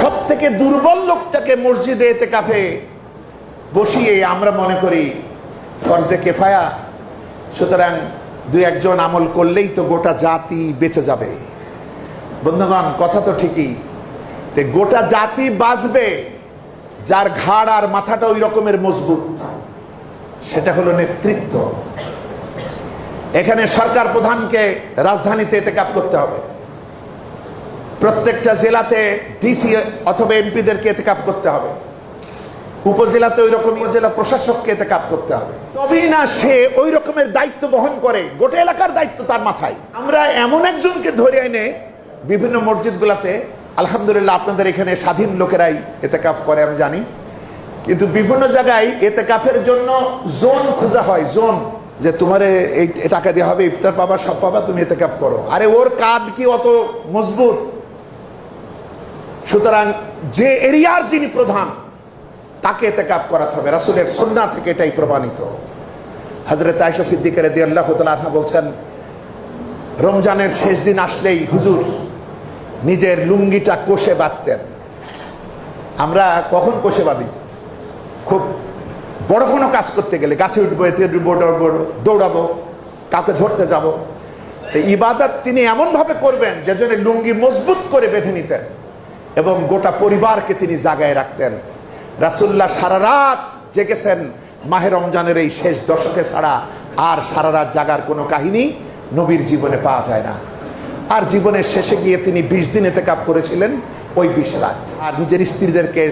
সব থেকে দুর্বল লোকটাকে মসজিদে ইতিকাফে বসিয়ে আমরা মনে করি ফরজে কেফায়া, সুতরাং দুই একজন আমল করলেই তো গোটা জাতি বেঁচে যাবে। বন্ধুগণ, কথা তো ঠিকই, গোটা জাতি বাঁচবে যার ঘাড় আর মাথাটা ওই রকমের মজবুত, সেটা হলো নেতৃত্ব। এখানে সরকার প্রধানকে রাজধানীতে ইতিকাফ করতে হবে, প্রত্যেকটা জেলাতে ডিসি অথবা এমপিদেরকে ইতিকাফ করতে হবে, উপজেলাতে ওই রকম উপজেলা প্রশাসককে ইতিকাফ করতে হবে, তবেই না সে ওই রকমের দায়িত্ব বহন করে, গোটা এলাকার দায়িত্ব তার মাথায়। আমরা এমন একজনকে ধরে এনে বিভিন্ন মসজিদগুলোতে, আলহামদুলিল্লাহ আপনাদের এখানে স্বাধীন লোকেরাই ইতিকাফ করে আমি জানি, কিন্তু বিভিন্ন জায়গায় ইতিকাফের জন্য জোন খোঁজা হয়, জোন, যে তোমার এই টাকা দেওয়া হবে, ইফতার পাবা, সব পাবা, তুমি ইতিকাফ করো। আরে ওর কাঁধ কি অত মজবুত? সুতরাং যে এরিয়ার যিনি প্রধান তাকে ইতিকাফ করাতে হবে। রাসূলের সুন্নাহ থেকে এটাই প্রমাণিত। হযরত আয়েশা সিদ্দিকা রাদিয়াল্লাহু তাআলা আনহা বলছেন, রমজানের শেষ দিন আসলেই হুজুর নিজের লুঙ্গিটা কোষে বাঁধতেন। আমরা কখন কোষে বাঁধি? খুব বড় কোনো কাজ করতে গেলে, গাছে উঠবো, এতে উঠবো, দৌড়াবো, কাউকে ধরতে যাব, ইবাদত তিনি এমনভাবে করবেন যে জন্য লুঙ্গি মজবুত করে বেঁধে নিতেন এবং গোটা পরিবারকে তিনি জাগায় রাখতেন। রাসূলুল্লাহ সারা রাত জেগেছেন মাহে রমজানের এই শেষ দশকে ছাড়া আর সারা রাত জাগার কোনো কাহিনী নবীর জীবনে পাওয়া যায় না। আর জীবনের শেষে গিয়ে তিনি 20 দিন ইতিকাফ করেছিলেন, ওই 20 রাত। আর নিজের স্ত্রীদেরকে,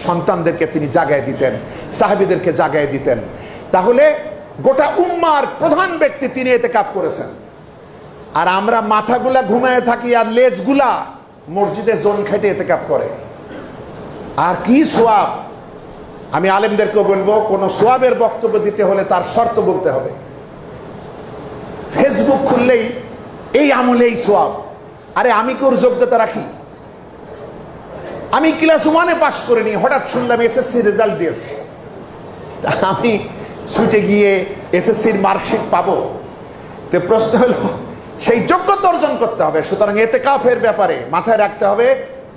সন্তানদেরকে তিনি জাগায় দিতেন, সাহাবীদেরকে জাগায় দিতেন। তাহলে গোটা উম্মার প্রধান ব্যক্তি তিনি ইতিকাফ করেছেন। আর আমরা মাথাগুলা ঘুমায় থাকি আর লেজগুলা মসজিদে জোন খেটে ইতিকাফ করে। আর কি সোয়াব! আমি আলেমদেরকেও বলবো, কোন সোয়াবের বক্তব্য দিতে হলে তার শর্ত বলতে হবে। ফেসবুক খুললেই এই আমলে এই সোয়াব, আরে আমি কি ওর যোগ্যতা রাখি? আমি ক্লাস 1-এ পাশ করিনি, হঠাৎ শুনলাম এসএসসি রেজাল্ট দিয়েছে, আমি ছুটে গিয়ে এসএসসির মার্কশিট পাবো? তো প্রশ্ন হলো, সেই যোগ্যতা অর্জন করতে হবে। সুতরাং ইতিকাফের ব্যাপারে মাথায় রাখতে হবে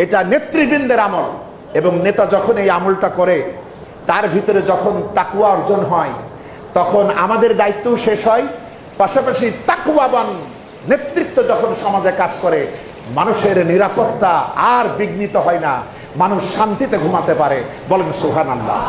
এটা নেতৃবৃন্দের আমল, এবং নেতা যখন এই আমলটা করে তার ভিতরে যখন তাকওয়া অর্জন হয় তখন আমাদের দায়িত্বও শেষ হয়। পাশাপাশি তাকওয়াবান নেতৃত্ব যখন সমাজে কাজ করে, মানুষের নিরাপত্তা আর বিঘ্নিত হয় না, মানুষ শান্তিতে ঘুমাতে পারে। বলেন সুবহানাল্লাহ।